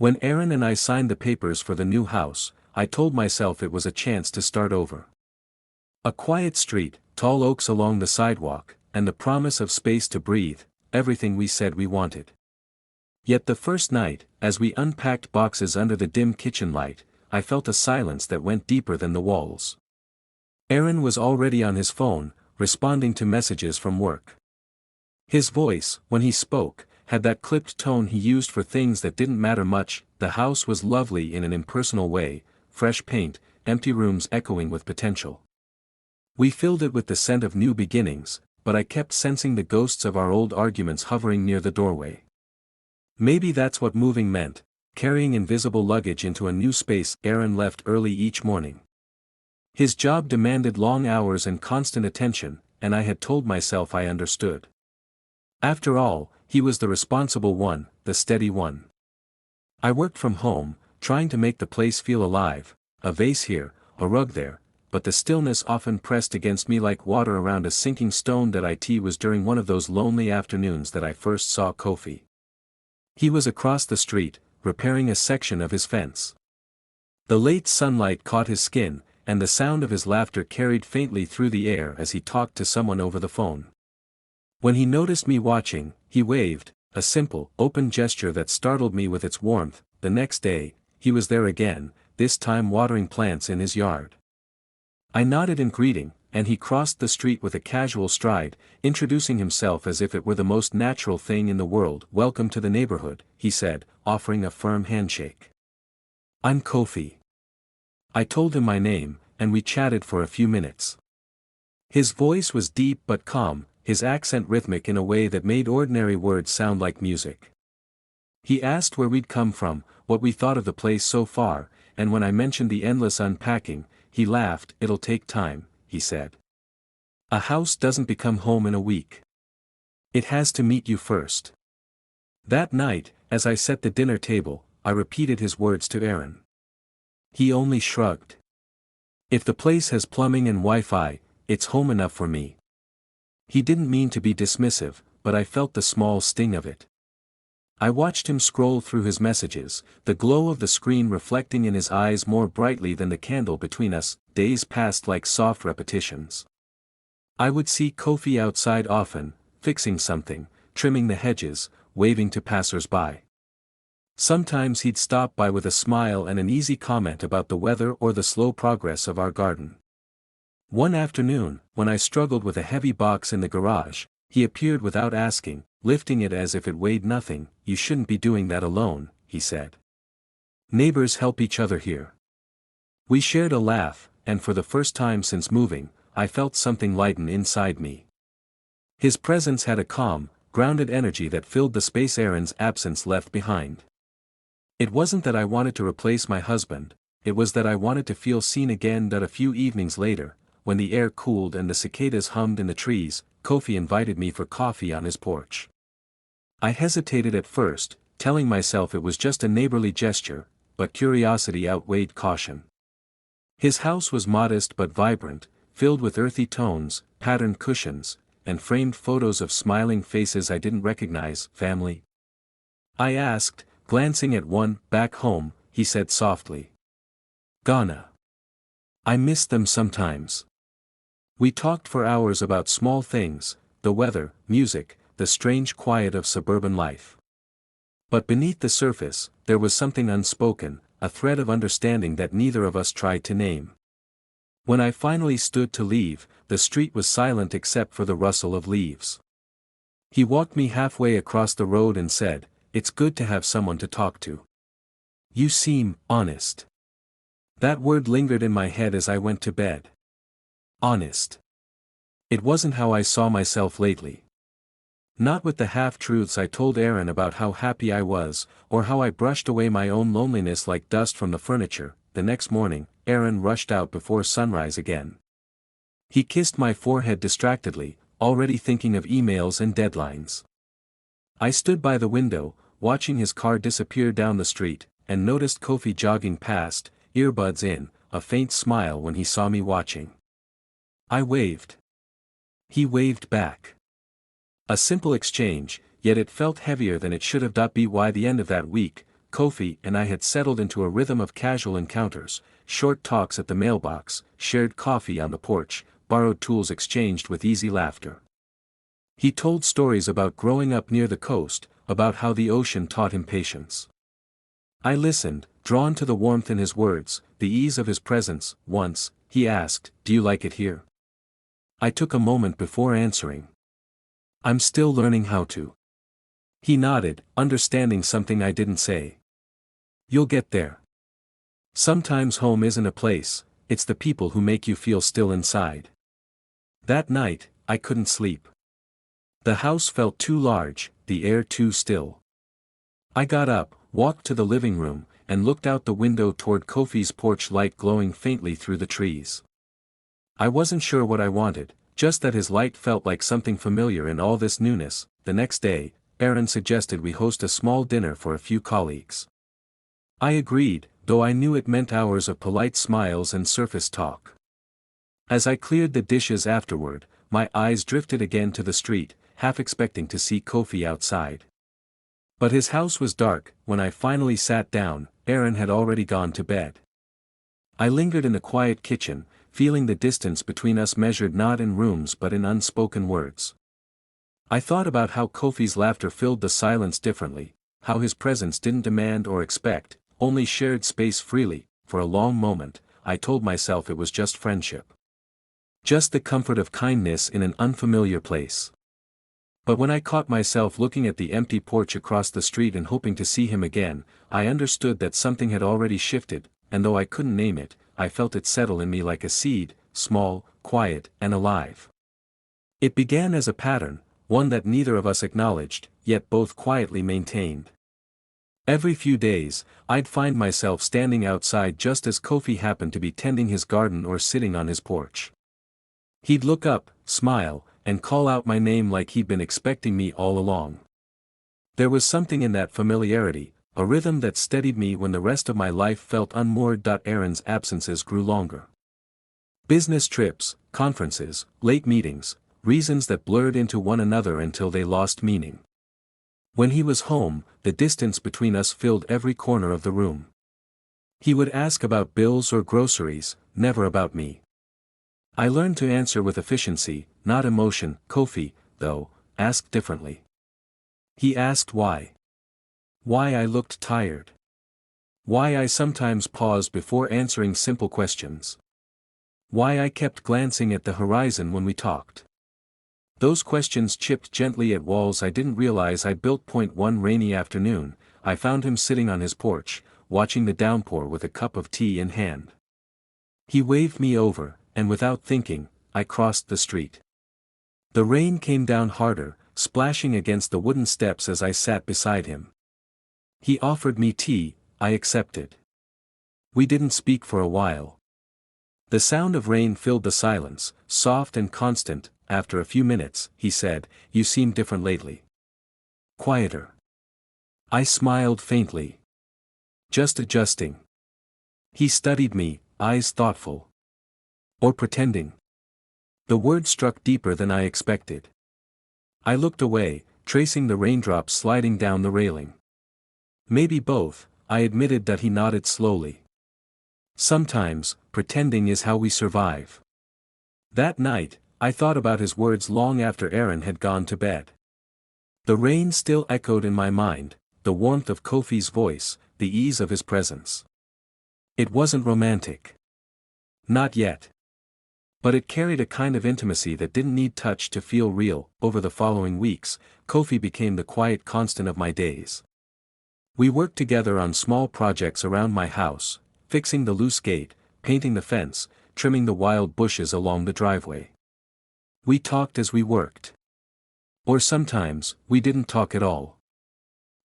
When Aaron and I signed the papers for the new house, I told myself it was a chance to start over. A quiet street, tall oaks along the sidewalk, and the promise of space to breathe, everything we said we wanted. Yet the first night, as we unpacked boxes under the dim kitchen light, I felt a silence that went deeper than the walls. Aaron was already on his phone, responding to messages from work. His voice, when he spoke, had that clipped tone he used for things that didn't matter much. The house was lovely in an impersonal way, fresh paint, empty rooms echoing with potential. We filled it with the scent of new beginnings, but I kept sensing the ghosts of our old arguments hovering near the doorway. Maybe that's what moving meant, carrying invisible luggage into a new space. Aaron left early each morning. His job demanded long hours and constant attention, and I had told myself I understood. After all, he was the responsible one, the steady one. I worked from home, trying to make the place feel alive, a vase here, a rug there, but the stillness often pressed against me like water around a sinking stone. It was during one of those lonely afternoons that I first saw Kofi. He was across the street, repairing a section of his fence. The late sunlight caught his skin, and the sound of his laughter carried faintly through the air as he talked to someone over the phone. When he noticed me watching, he waved, a simple, open gesture that startled me with its warmth. The next day, he was there again, this time watering plants in his yard. I nodded in greeting, and he crossed the street with a casual stride, introducing himself as if it were the most natural thing in the world. "Welcome to the neighborhood," he said, offering a firm handshake. "I'm Kofi." I told him my name, and we chatted for a few minutes. His voice was deep but calm, his accent rhythmic in a way that made ordinary words sound like music. He asked where we'd come from, what we thought of the place so far, and when I mentioned the endless unpacking, he laughed. "It'll take time," he said. "A house doesn't become home in a week. It has to meet you first." That night, as I set the dinner table, I repeated his words to Aaron. He only shrugged. "If the place has plumbing and Wi-Fi, it's home enough for me." He didn't mean to be dismissive, but I felt the small sting of it. I watched him scroll through his messages, the glow of the screen reflecting in his eyes more brightly than the candle between us. Days passed like soft repetitions. I would see Kofi outside often, fixing something, trimming the hedges, waving to passers-by. Sometimes he'd stop by with a smile and an easy comment about the weather or the slow progress of our garden. One afternoon, when I struggled with a heavy box in the garage, he appeared without asking, lifting it as if it weighed nothing. "You shouldn't be doing that alone," he said. "Neighbors help each other here." We shared a laugh, and for the first time since moving, I felt something lighten inside me. His presence had a calm, grounded energy that filled the space Aaron's absence left behind. It wasn't that I wanted to replace my husband, it was that I wanted to feel seen again. A few evenings later, when the air cooled and the cicadas hummed in the trees, Kofi invited me for coffee on his porch. I hesitated at first, telling myself it was just a neighborly gesture, but curiosity outweighed caution. His house was modest but vibrant, filled with earthy tones, patterned cushions, and framed photos of smiling faces I didn't recognize. "Family?" I asked, glancing at one. "Back home," he said softly. "Ghana. I miss them sometimes." We talked for hours about small things, the weather, music, the strange quiet of suburban life. But beneath the surface, there was something unspoken, a thread of understanding that neither of us tried to name. When I finally stood to leave, the street was silent except for the rustle of leaves. He walked me halfway across the road and said, "It's good to have someone to talk to. You seem honest." That word lingered in my head as I went to bed. Honest. It wasn't how I saw myself lately. Not with the half-truths I told Aaron about how happy I was, or how I brushed away my own loneliness like dust from the furniture. The next morning, Aaron rushed out before sunrise again. He kissed my forehead distractedly, already thinking of emails and deadlines. I stood by the window, watching his car disappear down the street, and noticed Kofi jogging past, earbuds in, a faint smile when he saw me watching. I waved. He waved back. A simple exchange, yet it felt heavier than it should have. By the end of that week, Kofi and I had settled into a rhythm of casual encounters, short talks at the mailbox, shared coffee on the porch, borrowed tools exchanged with easy laughter. He told stories about growing up near the coast, about how the ocean taught him patience. I listened, drawn to the warmth in his words, the ease of his presence. Once, he asked, "Do you like it here?" I took a moment before answering. "I'm still learning how to." He nodded, understanding something I didn't say. "You'll get there. Sometimes home isn't a place, it's the people who make you feel still inside." That night, I couldn't sleep. The house felt too large, the air too still. I got up, walked to the living room, and looked out the window toward Kofi's porch, light glowing faintly through the trees. I wasn't sure what I wanted, just that his light felt like something familiar in all this newness. The next day, Aaron suggested we host a small dinner for a few colleagues. I agreed, though I knew it meant hours of polite smiles and surface talk. As I cleared the dishes afterward, my eyes drifted again to the street, half expecting to see Kofi outside. But his house was dark. When I finally sat down, Aaron had already gone to bed. I lingered in the quiet kitchen, feeling the distance between us measured not in rooms but in unspoken words. I thought about how Kofi's laughter filled the silence differently, how his presence didn't demand or expect, only shared space freely. For a long moment, I told myself it was just friendship. Just the comfort of kindness in an unfamiliar place. But when I caught myself looking at the empty porch across the street and hoping to see him again, I understood that something had already shifted, and though I couldn't name it, I felt it settle in me like a seed, small, quiet, and alive. It began as a pattern, one that neither of us acknowledged, yet both quietly maintained. Every few days, I'd find myself standing outside just as Kofi happened to be tending his garden or sitting on his porch. He'd look up, smile, and call out my name like he'd been expecting me all along. There was something in that familiarity, a rhythm that steadied me when the rest of my life felt unmoored. Aaron's absences grew longer. Business trips, conferences, late meetings, reasons that blurred into one another until they lost meaning. When he was home, the distance between us filled every corner of the room. He would ask about bills or groceries, never about me. I learned to answer with efficiency, not emotion. Kofi, though, asked differently. He asked why. Why I looked tired. Why I sometimes paused before answering simple questions. Why I kept glancing at the horizon when we talked. Those questions chipped gently at walls I didn't realize I built. One rainy afternoon, I found him sitting on his porch, watching the downpour with a cup of tea in hand. He waved me over, and without thinking, I crossed the street. The rain came down harder, splashing against the wooden steps as I sat beside him. He offered me tea, I accepted. We didn't speak for a while. The sound of rain filled the silence, soft and constant. After a few minutes, he said, "You seem different lately. Quieter." I smiled faintly. "Just adjusting." He studied me, eyes thoughtful. "Or pretending?" The word struck deeper than I expected. I looked away, tracing the raindrops sliding down the railing. "Maybe both," I admitted. That he nodded slowly. "Sometimes, pretending is how we survive." That night, I thought about his words long after Aaron had gone to bed. The rain still echoed in my mind, the warmth of Kofi's voice, the ease of his presence. It wasn't romantic. Not yet. But it carried a kind of intimacy that didn't need touch to feel real. Over the following weeks, Kofi became the quiet constant of my days. We worked together on small projects around my house, fixing the loose gate, painting the fence, trimming the wild bushes along the driveway. We talked as we worked. Or sometimes, we didn't talk at all.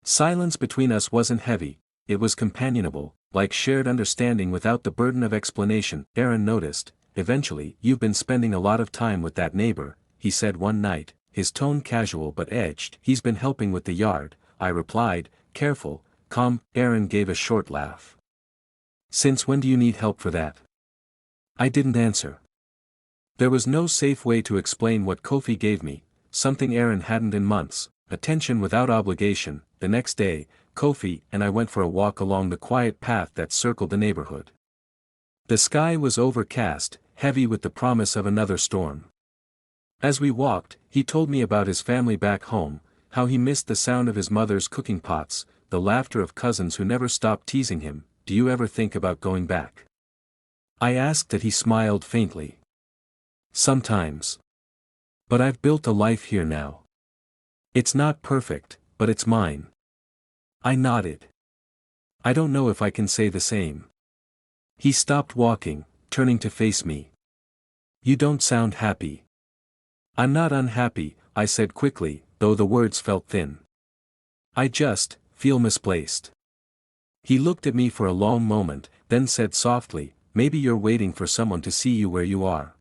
Silence between us wasn't heavy, it was companionable, like shared understanding without the burden of explanation. Aaron noticed, eventually. "You've been spending a lot of time with that neighbor," he said one night, his tone casual but edged. "He's been helping with the yard," I replied, careful, calm. Aaron gave a short laugh. "Since when do you need help for that?" I didn't answer. There was no safe way to explain what Kofi gave me, something Aaron hadn't in months, attention without obligation. The next day, Kofi and I went for a walk along the quiet path that circled the neighborhood. The sky was overcast, heavy with the promise of another storm. As we walked, he told me about his family back home, how he missed the sound of his mother's cooking pots, the laughter of cousins who never stopped teasing him. Do you ever think about going back? I asked that. He smiled faintly. Sometimes. But I've built a life here now. It's not perfect, but it's mine. I nodded. I don't know if I can say the same. He stopped walking, turning to face me. You don't sound happy. I'm not unhappy, I said quickly, though the words felt thin. I just feel misplaced. He looked at me for a long moment, then said softly, maybe you're waiting for someone to see you where you are.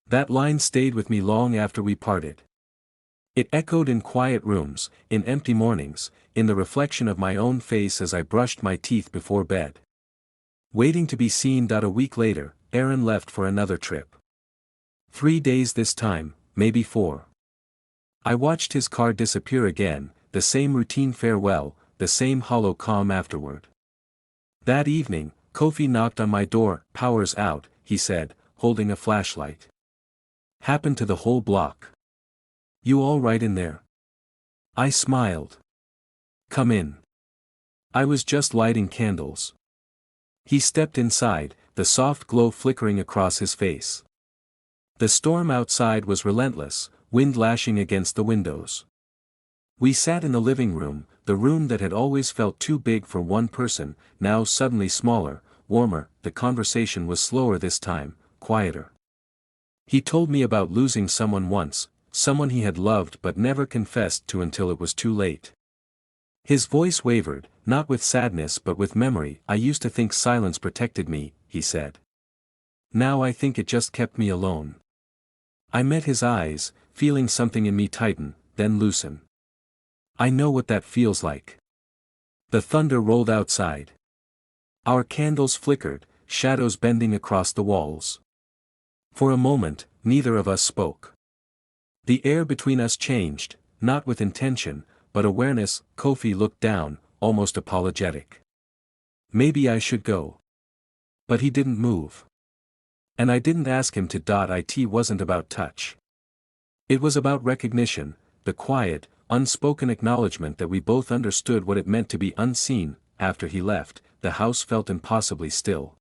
That line stayed with me long after we parted. It echoed in quiet rooms, in empty mornings, in the reflection of my own face as I brushed my teeth before bed. Waiting to be seen. A week later, Aaron left for another trip. 3 days this time, maybe 4. I watched his car disappear again, the same routine farewell, the same hollow calm afterward. That evening, Kofi knocked on my door. Power's out, he said, holding a flashlight. Happened to the whole block. You all right in there? I smiled. Come in. I was just lighting candles. He stepped inside, the soft glow flickering across his face. The storm outside was relentless, wind lashing against the windows. We sat in the living room, the room that had always felt too big for one person, now suddenly smaller, warmer. The conversation was slower this time, quieter. He told me about losing someone once, someone he had loved but never confessed to until it was too late. His voice wavered, not with sadness but with memory. I used to think silence protected me, he said. Now I think it just kept me alone. I met his eyes, feeling something in me tighten, then loosen. I know what that feels like. The thunder rolled outside. Our candles flickered, shadows bending across the walls. For a moment, neither of us spoke. The air between us changed, not with intention, but awareness. Kofi looked down, almost apologetic. Maybe I should go. But he didn't move. And I didn't ask him to. It wasn't about touch. It was about recognition, the quiet, unspoken acknowledgement that we both understood what it meant to be unseen. After he left, the house felt impossibly still.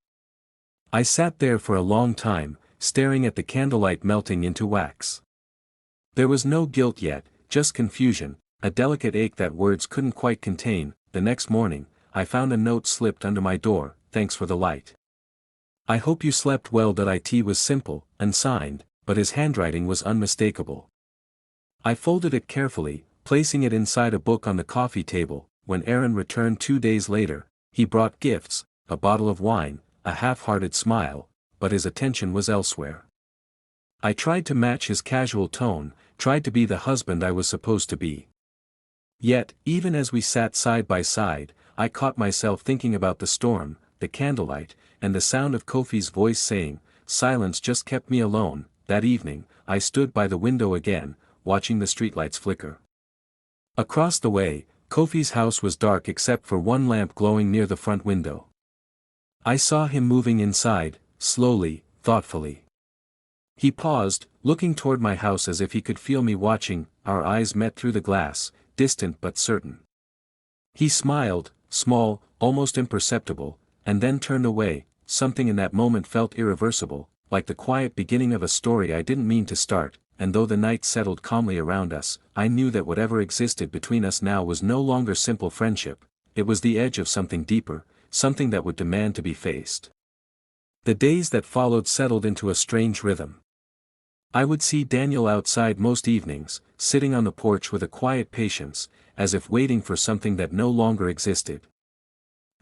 I sat there for a long time, staring at the candlelight melting into wax. There was no guilt yet, just confusion, a delicate ache that words couldn't quite contain. The next morning, I found a note slipped under my door. Thanks for the light. I hope you slept well. It was simple, unsigned, but his handwriting was unmistakable. I folded it carefully, placing it inside a book on the coffee table. When Aaron returned 2 days later, he brought gifts, a bottle of wine, a half-hearted smile, but his attention was elsewhere. I tried to match his casual tone, tried to be the husband I was supposed to be. Yet, even as we sat side by side, I caught myself thinking about the storm, the candlelight, and the sound of Kofi's voice saying, silence just kept me alone. That evening, I stood by the window again, watching the streetlights flicker. Across the way, Kofi's house was dark except for one lamp glowing near the front window. I saw him moving inside, slowly, thoughtfully. He paused, looking toward my house as if he could feel me watching. Our eyes met through the glass, distant but certain. He smiled, small, almost imperceptible, and then turned away. Something in that moment felt irreversible, like the quiet beginning of a story I didn't mean to start, and though the night settled calmly around us, I knew that whatever existed between us now was no longer simple friendship. It was the edge of something deeper, something that would demand to be faced. The days that followed settled into a strange rhythm. I would see Daniel outside most evenings, sitting on the porch with a quiet patience, as if waiting for something that no longer existed.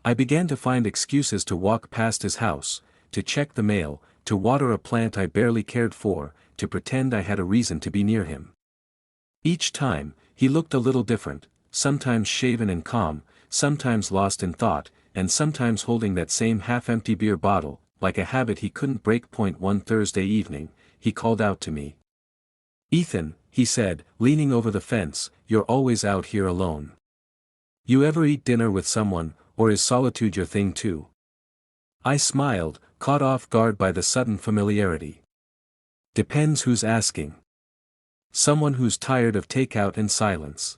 I began to find excuses to walk past his house, to check the mail, to water a plant I barely cared for, to pretend I had a reason to be near him. Each time, he looked a little different, sometimes shaven and calm, sometimes lost in thought, and sometimes holding that same half-empty beer bottle, like a habit he couldn't break. One Thursday evening, he called out to me. Ethan, he said, leaning over the fence, you're always out here alone. You ever eat dinner with someone, or is solitude your thing too? I smiled, caught off guard by the sudden familiarity. Depends who's asking. Someone who's tired of takeout and silence.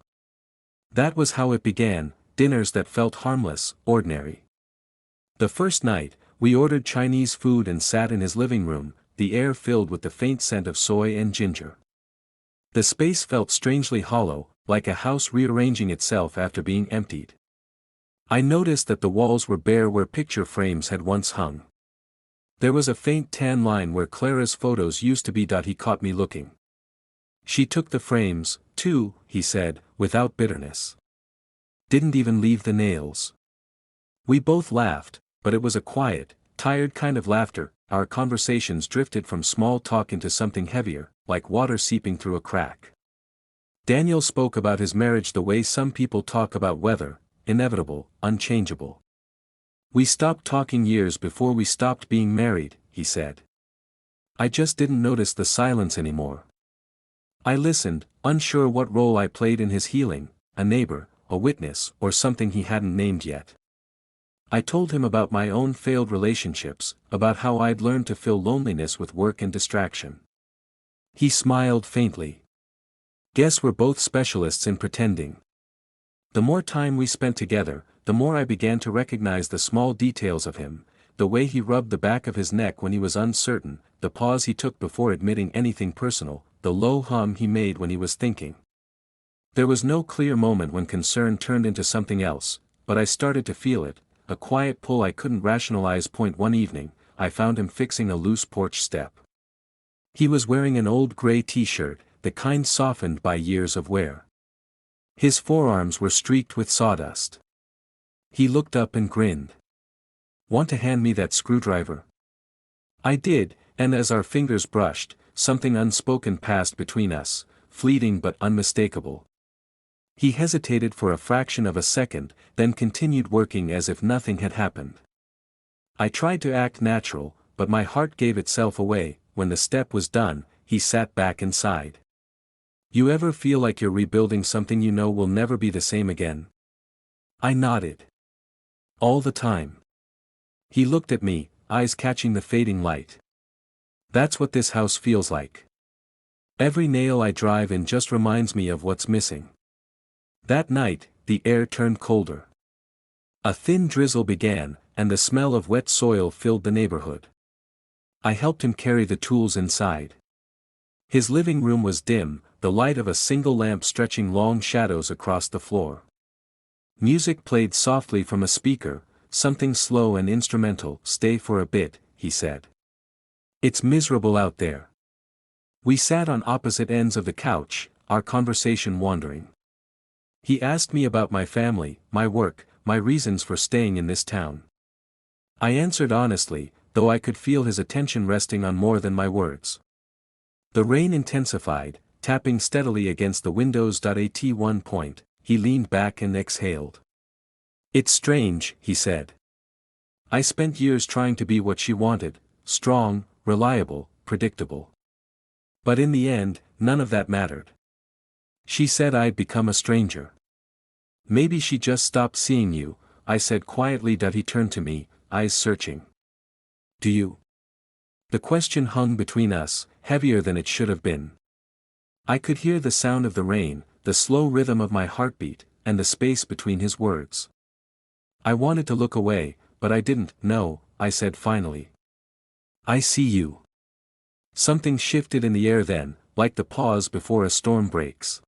That was how it began, dinners that felt harmless, ordinary. The first night, we ordered Chinese food and sat in his living room, the air filled with the faint scent of soy and ginger. The space felt strangely hollow, like a house rearranging itself after being emptied. I noticed that the walls were bare where picture frames had once hung. There was a faint tan line where Clara's photos used to be. He caught me looking. She took the frames, too, he said, without bitterness. Didn't even leave the nails. We both laughed, but it was a quiet, tired kind of laughter. Our conversations drifted from small talk into something heavier, like water seeping through a crack. Daniel spoke about his marriage the way some people talk about weather, inevitable, unchangeable. We stopped talking years before we stopped being married, he said. I just didn't notice the silence anymore. I listened, unsure what role I played in his healing, a neighbor, a witness, or something he hadn't named yet. I told him about my own failed relationships, about how I'd learned to fill loneliness with work and distraction. He smiled faintly. Guess we're both specialists in pretending. The more time we spent together, the more I began to recognize the small details of him, the way he rubbed the back of his neck when he was uncertain, the pause he took before admitting anything personal, the low hum he made when he was thinking. There was no clear moment when concern turned into something else, but I started to feel it, a quiet pull I couldn't rationalize. One evening, I found him fixing a loose porch step. He was wearing an old gray t-shirt, the kind softened by years of wear. His forearms were streaked with sawdust. He looked up and grinned. Want to hand me that screwdriver? I did, and as our fingers brushed, something unspoken passed between us, fleeting but unmistakable. He hesitated for a fraction of a second, then continued working as if nothing had happened. I tried to act natural, but my heart gave itself away. When the step was done, he sat back and sighed. You ever feel like you're rebuilding something you know will never be the same again? I nodded. All the time. He looked at me, eyes catching the fading light. That's what this house feels like. Every nail I drive in just reminds me of what's missing. That night, the air turned colder. A thin drizzle began, and the smell of wet soil filled the neighborhood. I helped him carry the tools inside. His living room was dim, the light of a single lamp stretching long shadows across the floor. Music played softly from a speaker, something slow and instrumental. Stay for a bit, he said. It's miserable out there. We sat on opposite ends of the couch, our conversation wandering. He asked me about my family, my work, my reasons for staying in this town. I answered honestly, though I could feel his attention resting on more than my words. The rain intensified, tapping steadily against the windows. At one point, he leaned back and exhaled. It's strange, he said. I spent years trying to be what she wanted, strong, reliable, predictable. But in the end, none of that mattered. She said I'd become a stranger. Maybe she just stopped seeing you, I said quietly. He turned to me, eyes searching. Do you? The question hung between us, heavier than it should have been. I could hear the sound of the rain, the slow rhythm of my heartbeat, and the space between his words. I wanted to look away, but I didn't. No, I said finally. I see you. Something shifted in the air then, like the pause before a storm breaks.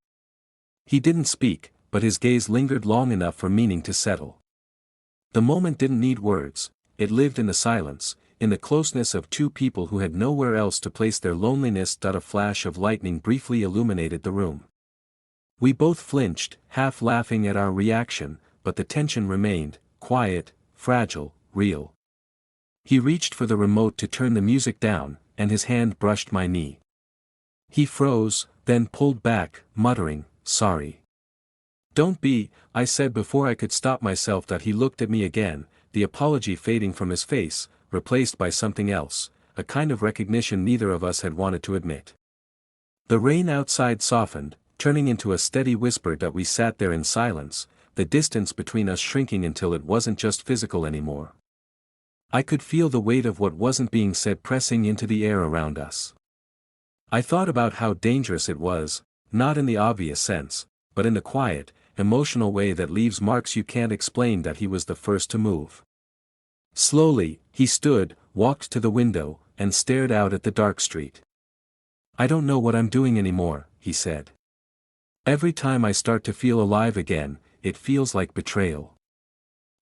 He didn't speak, but his gaze lingered long enough for meaning to settle. The moment didn't need words, it lived in the silence, in the closeness of two people who had nowhere else to place their loneliness. A flash of lightning briefly illuminated the room. We both flinched, half laughing at our reaction, but the tension remained, quiet, fragile, real. He reached for the remote to turn the music down, and his hand brushed my knee. He froze, then pulled back, muttering, "Sorry." "Don't be," I said before I could stop myself. He looked at me again, the apology fading from his face, replaced by something else, a kind of recognition neither of us had wanted to admit. The rain outside softened, turning into a steady whisper. We sat there in silence, the distance between us shrinking until it wasn't just physical anymore. I could feel the weight of what wasn't being said pressing into the air around us. I thought about how dangerous it was, not in the obvious sense, but in the quiet, emotional way that leaves marks you can't explain. That he was the first to move. Slowly, he stood, walked to the window, and stared out at the dark street. "I don't know what I'm doing anymore," he said. "Every time I start to feel alive again, it feels like betrayal."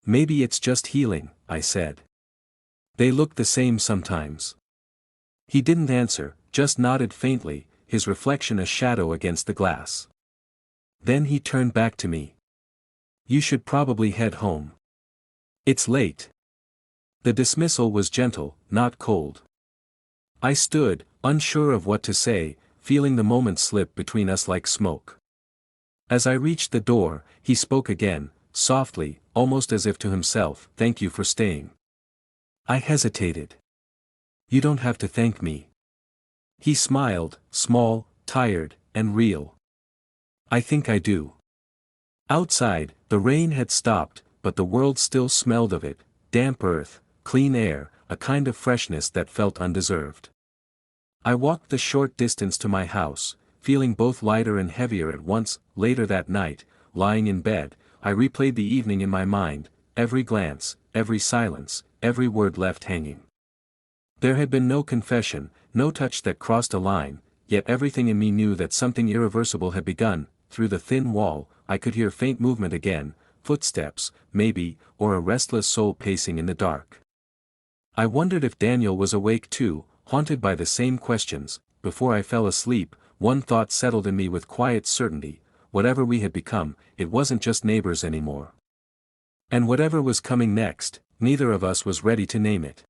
"Maybe it's just healing," I said. "They look the same sometimes." He didn't answer, just nodded faintly, his reflection a shadow against the glass. Then he turned back to me. "You should probably head home. It's late." The dismissal was gentle, not cold. I stood, unsure of what to say, feeling the moment slip between us like smoke. As I reached the door, he spoke again, softly, almost as if to himself, "Thank you for staying." I hesitated. "You don't have to thank me." He smiled, small, tired, and real. "I think I do." Outside, the rain had stopped, but the world still smelled of it, damp earth, clean air, a kind of freshness that felt undeserved. I walked the short distance to my house, feeling both lighter and heavier at once. Later that night, lying in bed, I replayed the evening in my mind, every glance, every silence, every word left hanging. There had been no confession, no touch that crossed a line, yet everything in me knew that something irreversible had begun. Through the thin wall, I could hear faint movement again, footsteps, maybe, or a restless soul pacing in the dark. I wondered if Daniel was awake too, haunted by the same questions. Before I fell asleep, one thought settled in me with quiet certainty: whatever we had become, it wasn't just neighbors anymore. And whatever was coming next, neither of us was ready to name it.